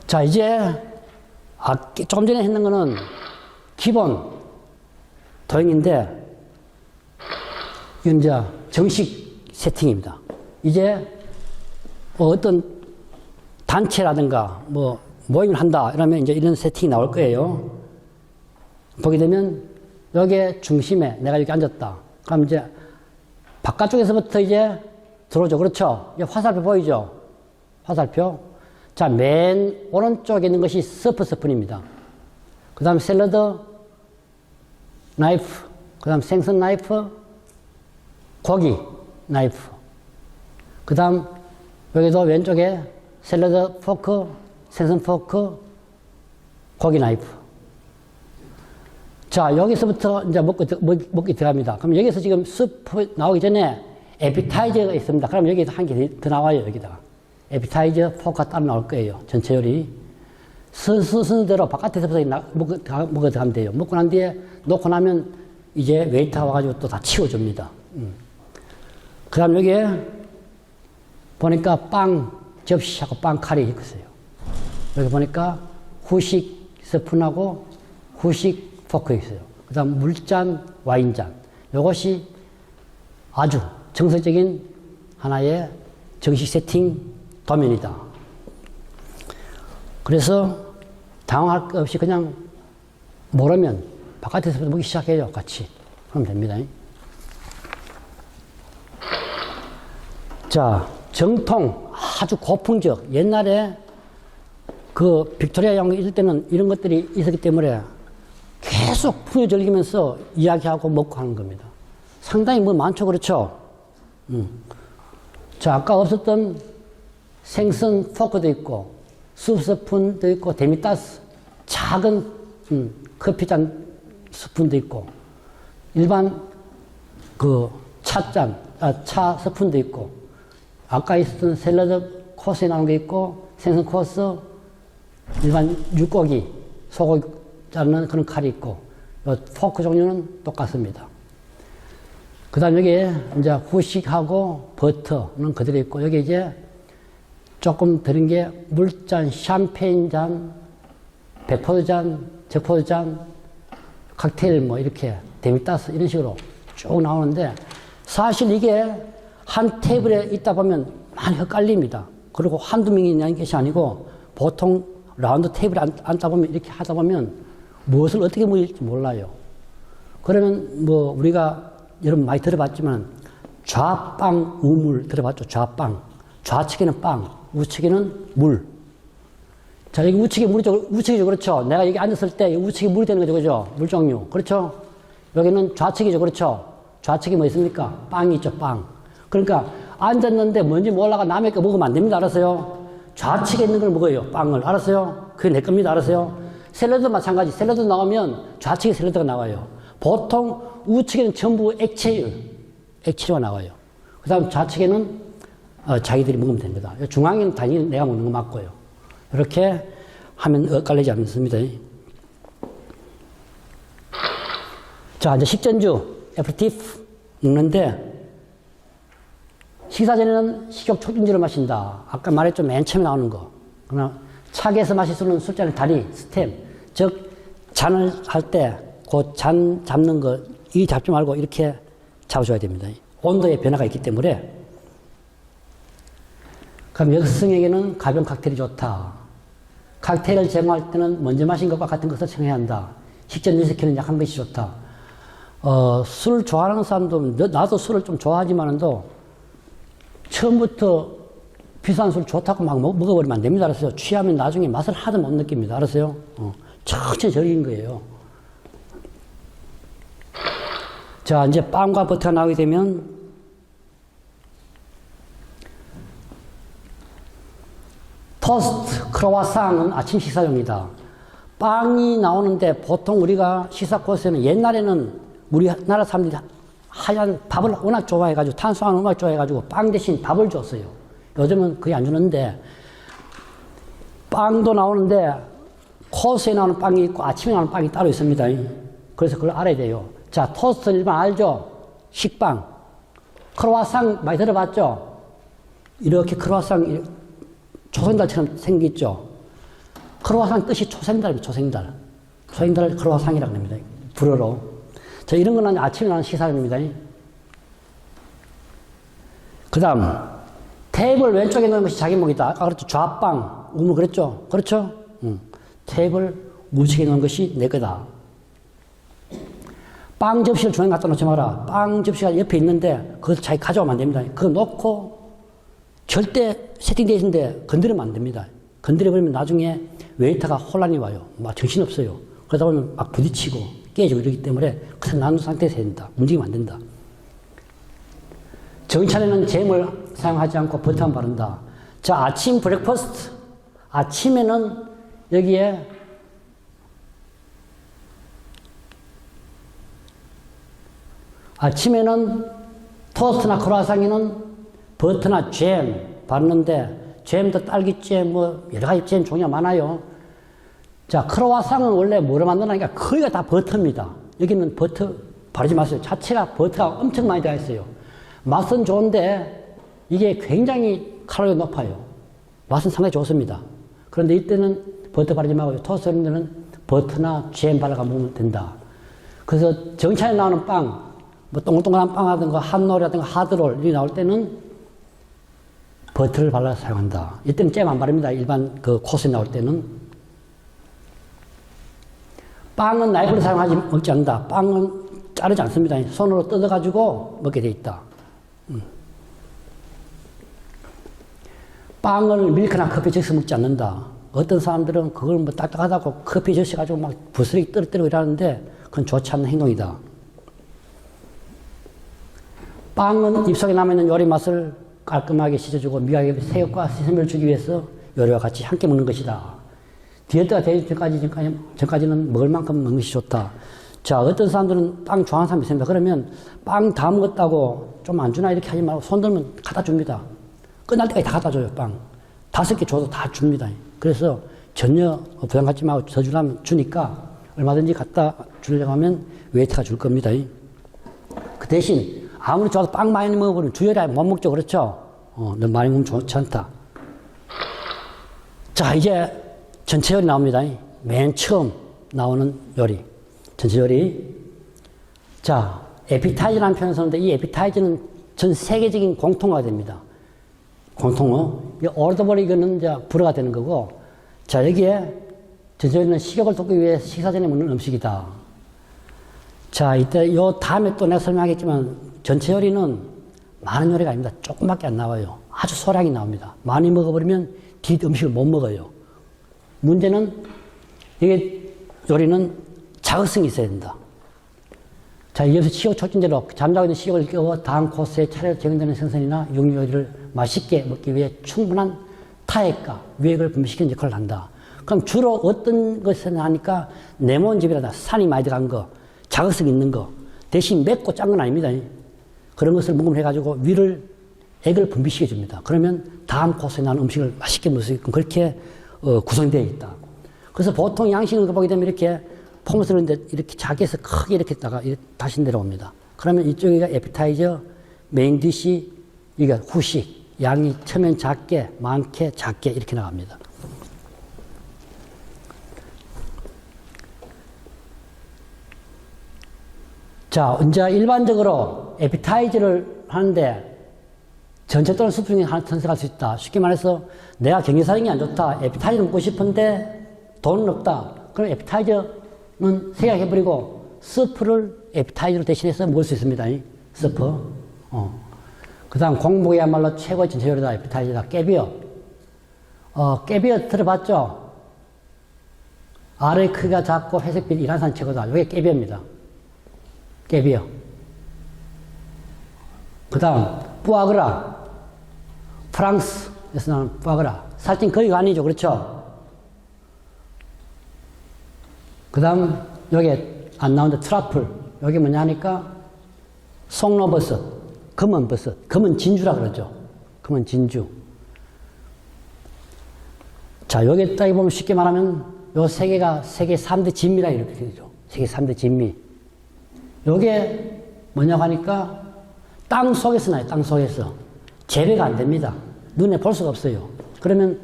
자, 이제 조금 전에 했는 거는 기본 도형인데 이건 이제 정식 세팅입니다. 이제 뭐 어떤 단체라든가 뭐 모임을 한다 이러면 이제 이런 세팅이 나올 거예요. 보게 되면 여기에 중심에 내가 여기 앉았다. 그럼 이제 바깥쪽에서부터 이제 들어오죠. 그렇죠? 이제 화살표 보이죠? 화살표. 자, 맨 오른쪽에 있는 것이 서프 스푼입니다. 그 다음 샐러드 나이프, 그 다음 생선 나이프, 고기 나이프, 그 다음 여기도 왼쪽에 샐러드 포크, 생선 포크, 고기 나이프. 자, 여기서부터 이제 먹기 들어갑니다. 그럼 여기서 지금 스프 나오기 전에 에피타이저가 있습니다. 그럼 여기도 한 개 더 나와요, 여기다가. 에피타이저 포크가 따로 나올 거예요. 전체 요리. 순서대로 바깥에서부터 먹어 들어가면 돼요. 먹고 난 뒤에 놓고 나면 이제 웨이터가 와가지고 또 다 치워줍니다. 그 다음 여기에 보니까 빵 접시하고 빵 칼이 있어요. 여기 보니까 후식 스푼하고 후식 포크 있어요. 그 다음 물잔, 와인잔. 이것이 아주 정석적인 하나의 정식 세팅 도면이다. 그래서 당황할 것 없이 그냥 모르면 바깥에서부터 먹기 시작해요. 같이. 그럼 됩니다. 자, 정통, 아주 고풍적. 옛날에 그 빅토리아 왕국 있을 때는 이런 것들이 있었기 때문에 계속 풍요 즐기면서 이야기하고 먹고 하는 겁니다. 상당히 뭐 많죠. 그렇죠? 자, 아까 없었던 생선 포크도 있고, 수프 스푼도 있고, 데미타스, 작은 커피잔 스푼도 있고, 일반 그 차 스푼도 있고, 아까 있었던 샐러드 코스에 나온 게 있고, 생선 코스, 일반 육고기, 소고기 자르는 그런 칼이 있고, 포크 종류는 똑같습니다. 그 다음 여기에 이제 후식하고 버터는 그대로 있고, 여기 이제 조금 들은 게 물잔, 샴페인잔, 백포도잔, 적포도잔, 칵테일 뭐 이렇게 데미타스 이런 식으로 쭉 나오는데 사실 이게 한 테이블에 있다 보면 많이 헷갈립니다. 그리고 한두 명이 있는 것이 아니고 보통 라운드 테이블에 앉다 보면 이렇게 하다 보면 무엇을 어떻게 먹을지 몰라요. 그러면 뭐 우리가 여러분 많이 들어봤지만 좌빵 우물 들어봤죠? 좌빵. 좌측에는 빵, 우측에는 물. 자, 여기 우측이 물이죠. 우측이죠. 그렇죠. 내가 여기 앉았을 때 우측이 물이 되는 거죠. 그죠? 물 종류. 그렇죠? 여기는 좌측이죠. 그렇죠? 좌측이 뭐 있습니까? 빵이 있죠. 빵. 그러니까 앉았는데 뭔지 몰라가 남의 거 먹으면 안 됩니다. 알았어요? 좌측에 있는 걸 먹어요. 빵을. 알았어요? 그게 내 겁니다. 알았어요? 샐러드 마찬가지. 샐러드 나오면 좌측에 샐러드가 나와요. 보통 우측에는 전부 액체류가 나와요. 그 다음 좌측에는 자기들이 먹으면 됩니다. 중앙에는 당연히 내가 먹는 거 맞고요. 이렇게 하면 엇갈리지 않습니다. 자, 이제 식전주, 애프리티프 먹는데 식사 전에는 식욕 촉진제를 마신다. 아까 말했죠. 맨 처음에 나오는 거. 그러나 차게서 마실 수 있는 술잔의 다리, 스템. 즉, 잔을 할 때 그 잔 잡는 거, 이 잡지 말고 이렇게 잡아줘야 됩니다. 온도의 변화가 있기 때문에. 그럼 여성에게는 가벼운 칵테일이 좋다. 칵테일을 제공할 때는 먼저 마신 것과 같은 것을 청해야 한다. 식전 위스키는 약한 것이 좋다. 술 좋아하는 사람도, 나도 술을 좀 좋아하지만도 처음부터 비싼 술 좋다고 막 먹어버리면 안 됩니다. 알았어요? 취하면 나중에 맛을 하나도 못 느낍니다. 알았어요? 천천히 즐긴 거예요. 자, 이제 빵과 버터가 나오게 되면 토스트, 크로와상은 아침 식사용이다. 빵이 나오는데 보통 우리가 식사 코스에는 옛날에는 우리나라 사람들이 하얀 밥을 워낙 좋아해가지고 탄수화물 워낙 좋아해가지고 빵 대신 밥을 줬어요. 요즘은 거의 안 주는데 빵도 나오는데 코스에 나오는 빵이 있고 아침에 나오는 빵이 따로 있습니다. 그래서 그걸 알아야 돼요. 자, 토스트 일반 알죠? 식빵. 크로와상 많이 들어봤죠? 이렇게 크로와상 조선달처럼 생겼죠? 크로와상 뜻이 초생달입니다. 초생달. 초생달 크로와상이라고 합니다. 불어로. 자, 이런 거는 아침에 나는 식사입니다. 그 다음, 테이블 왼쪽에 놓은 것이 자기 목이다. 아까 그랬죠. 좌빵, 우물 그랬죠. 그렇죠? 테이블 우측에 놓은 것이 내 거다. 빵 접시를 중앙에 갖다 놓지 마라. 빵 접시가 옆에 있는데 그것을 자기 가져오면 안 됩니다. 그거 놓고 절대 세팅되어 있는데 건드리면 안 됩니다. 건드려버리면 나중에 웨이터가 혼란이 와요. 막 정신없어요. 그러다 보면 막 부딪히고 깨지고 이러기 때문에 그냥 놔둔 상태에서 해야 된다. 움직이면 안 된다. 정찰에는 잼을 사용하지 않고 버터만 바른다. 자, 아침 브렉퍼스트. 아침에는 여기에 아침에는 토스트나 크루아상에는 버터나 잼 바르는데 잼도 딸기잼 뭐 여러 가지 잼 종류가 많아요. 자, 크루아상은 원래 뭐로 만드나니까 거의가 다 버터입니다. 여기는 버터 바르지 마세요. 자체가 버터가 엄청 많이 들어가 있어요. 맛은 좋은데 이게 굉장히 칼로리가 높아요. 맛은 상당히 좋습니다. 그런데 이때는 버터 바르지 말고 토스트는 버터나 잼 발라가 먹으면 된다. 그래서 정찰에 나오는 빵, 뭐 동글동글한 빵하든가 핫롤이라든가 하드롤 이렇게 나올 때는 버터를 발라서 사용한다. 이때는 잼 안 바릅니다. 일반 그 코스에 나올 때는. 빵은 나이프를 사용하지 먹지 않는다. 빵은 자르지 않습니다. 손으로 뜯어가지고 먹게 돼 있다. 빵을 밀크나 커피 적셔서 먹지 않는다. 어떤 사람들은 그걸 뭐 딱딱하다고 커피 적셔가지고 막 부스러기 떨어뜨리고 이러는데 그건 좋지 않은 행동이다. 빵은 입속에 남아있는 요리 맛을 깔끔하게 씻어주고 미각의 새우과 씻음을 주기 위해서 요리와 같이 함께 먹는 것이다. 디어트가 되기 전까지는 먹을 만큼 먹는 것이 좋다. 자, 어떤 사람들은 빵 좋아하는 사람이 있습니다. 그러면 빵 다 먹었다고 좀 안 주나 이렇게 하지 말고 손 들면 갖다 줍니다. 끝날 때까지 다 갖다 줘요, 빵. 5개 줘도 다 줍니다. 그래서 전혀 부담 갖지 말고 더 주려면 주니까 얼마든지 갖다 주려고 하면 웨이터가 줄 겁니다. 그 대신 아무리 좋아도 빵 많이 먹어버리면 주열이 못 먹죠. 그렇죠? 너무 많이 먹으면 좋지 않다. 자, 이제 전체 요리 나옵니다. 맨 처음 나오는 요리. 전체 요리. 자, 에피타이저라는 표현을 쓰는데 이 에피타이저는 전 세계적인 공통어가 됩니다. 공통어. 이 오르더블 이거는 이제 불어가 되는 거고. 자, 여기에 전체 요리는 식욕을 돋기 위해 식사 전에 먹는 음식이다. 자, 이때 요 다음에 또 내가 설명하겠지만 전체 요리는 많은 요리가 아닙니다. 조금밖에 안 나와요. 아주 소량이 나옵니다. 많이 먹어버리면 뒷 음식을 못 먹어요. 문제는 이게 요리는 자극성이 있어야 된다. 자, 이어서 식욕 촉진제로 잠자고 있는 식욕을 깨워 다음 코스에 차례로 제공되는 생선이나 육류 요리를 맛있게 먹기 위해 충분한 타액과 위액을 분비시키는 역할을 한다. 그럼 주로 어떤 것을 하니까 레몬즙이라다 산이 많이 들어간 거, 자극성 있는 거, 대신 맵고 짠 건 아닙니다. 그런 것을 먹음해가지고 액을 분비시켜 줍니다. 그러면 다음 코스에 나오는 음식을 맛있게 먹을 수 있고 그렇게 구성되어 있다. 그래서 보통 양식을 보게 되면 이렇게 폼스러운데 이렇게 작게 해서 크게 이렇게 다가 다시 내려옵니다. 그러면 이쪽이가 에피타이저, 메인 디시, 이게 후식, 양이 처음엔 작게, 많게, 작게 이렇게 나갑니다. 자, 이제 일반적으로 에피타이저를 하는데 전체 또는 수프 중에 하나 선택할 수 있다. 쉽게 말해서 내가 경제사정이 안 좋다. 에피타이저 먹고 싶은데 돈은 없다. 그럼 에피타이저는 생각해버리고 스프를 에피타이저로 대신해서 먹을 수 있습니다. 스프. 그 다음 공복이야말로 최고의 전체 요리다. 에피타이저다. 깨비어. 깨비어 들어봤죠? 알의 크기가 작고 회색빛 이란산 최고다. 이게 깨비어입니다. 깨비어. 그 다음 뿌아그라. 프랑스에서 나오는 뿌아그라. 살찐 거기가 아니죠. 그렇죠? 그 다음 여기에 안 나오는데 트러플. 여기 뭐냐 하니까 송로버섯, 검은 버섯, 검은 진주라 그러죠. 검은 진주. 자, 여기 딱 보면 쉽게 말하면 요 세 개가 세계 3대 진미라 이렇게 되죠. 세계 3대 진미. 요게 뭐냐고 하니까 땅 속에서 나요. 땅 속에서. 재배가 안 됩니다. 눈에 볼 수가 없어요. 그러면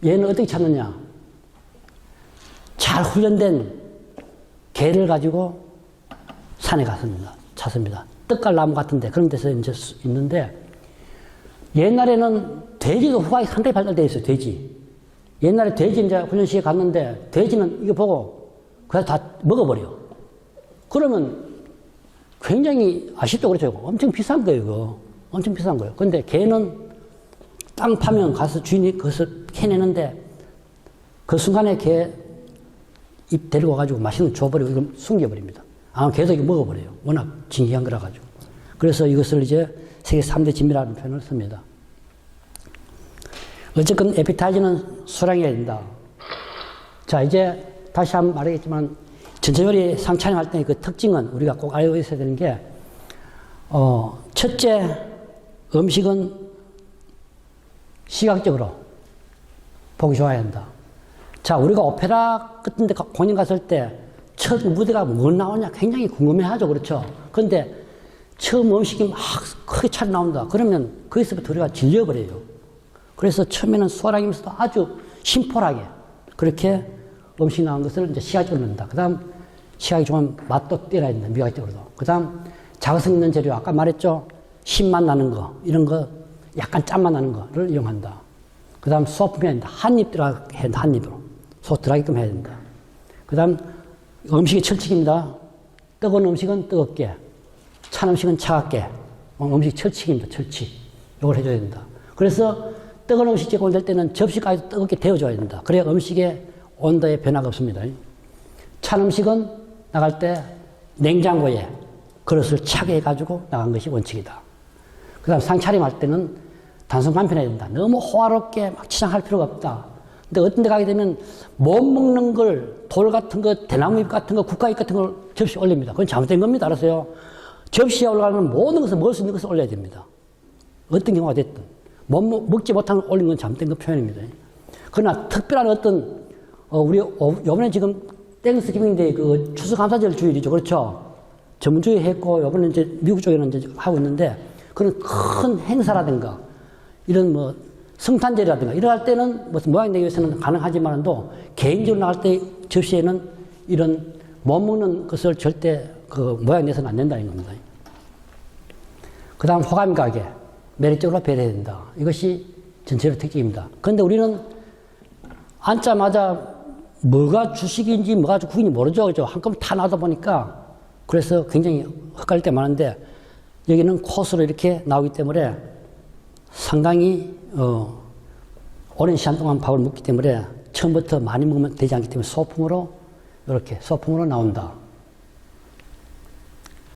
얘는 어떻게 찾느냐? 잘 훈련된 개를 가지고 산에 찼습니다. 떡갈나무 같은데 그런 데서 이제 있는데 옛날에는 돼지도 후각이 상당히 발달되어 있어요. 돼지. 옛날에 돼지 이제 훈련시에 갔는데 돼지는 이거 보고 그래서 다 먹어버려. 그러면 굉장히 아쉽죠. 그렇죠. 엄청 비싼 거예요. 이거. 엄청 비싼 거예요. 근데 개는 땅 파면 가서 주인이 그것을 캐내는데 그 순간에 개 입 데리고 가지고 맛있는 거 줘버리고 이걸 숨겨버립니다. 아마 계속 이거 먹어버려요. 워낙 진귀한 거라 가지고. 그래서 이것을 이제 세계 3대 진미라는 표현을 씁니다. 어쨌건 에피타이저는 수량해야 된다. 자, 이제 다시 한번 말하겠지만 전체요리 상차림할 때 그 특징은 우리가 꼭 알고 있어야 되는 게 첫째 음식은 시각적으로 보기 좋아야 한다. 자, 우리가 오페라 같은 데 공연 갔을 때 첫 무대가 뭐 나오냐 굉장히 궁금해하죠. 그렇죠? 근데 처음 음식이 막 크게 잘 나온다. 그러면 거기서부터 우리가 질려버려요. 그래서 처음에는 수월하면서도 아주 심플하게 그렇게 음식 나온 것을 이제 시각적으로 넣는다. 그 다음 시각이 좋으면 맛도 뛰어야 된다. 미각적으로도. 그 다음 자극성 있는 재료 아까 말했죠. 신맛 나는 거 이런 거 약간 짠맛 나는 거를 이용한다. 그 다음 소품이 아니다. 한입 들어가게 해야 된다. 한입으로. 소 들어가게끔 해야 된다. 그 다음 음식이 철칙입니다. 뜨거운 음식은 뜨겁게, 찬 음식은 차갑게. 음식 철칙입니다. 철칙. 이걸 해줘야 된다. 그래서 뜨거운 음식 제공될 때는 접시까지 뜨겁게 데워줘야 된다. 그래야 음식의 온도에 변화가 없습니다. 찬 음식은 나갈 때 냉장고에 그릇을 차게 해가지고 나간 것이 원칙이다. 그 다음 상차림 할 때는 단순 간편해야 된다. 너무 호화롭게 막 치장할 필요가 없다. 근데 어떤 데 가게 되면 못 먹는 걸 돌 같은 거, 대나무 잎 같은 거, 국화잎 같은 걸 접시에 올립니다. 그건 잘못된 겁니다. 알았어요? 접시에 올라가면 모든 것을 먹을 수 있는 것을 올려야 됩니다. 어떤 경우가 됐든. 먹지 못한 걸 올린 건 잘못된 거 표현입니다. 그러나 특별한 어떤, 우리 요번에 지금 땡스기빙데이 그 추수감사절 주일이죠. 그렇죠? 전문주의 했고, 요번에 이제 미국 쪽에는 이제 하고 있는데, 그런 큰 행사라든가, 이런 뭐, 성탄절이라든가, 이럴 때는 무슨 모양 내기 위해서는 가능하지만도, 개인적으로 나갈 때 접시에는 이런 못 먹는 것을 절대 그 모양 내서는 안 된다는 겁니다. 그 다음 호감 가게, 매력적으로 배려해야 된다. 이것이 전체적 특징입니다. 그런데 우리는 앉자마자 뭐가 주식인지 뭐가 국인지 모르죠. 그죠? 한꺼번에 다 나오다 보니까 그래서 굉장히 헷갈릴 때 많은데 여기는 코스로 이렇게 나오기 때문에 상당히 오랜 시간 동안 밥을 먹기 때문에 처음부터 많이 먹으면 되지 않기 때문에 소품으로 이렇게 소품으로 나온다.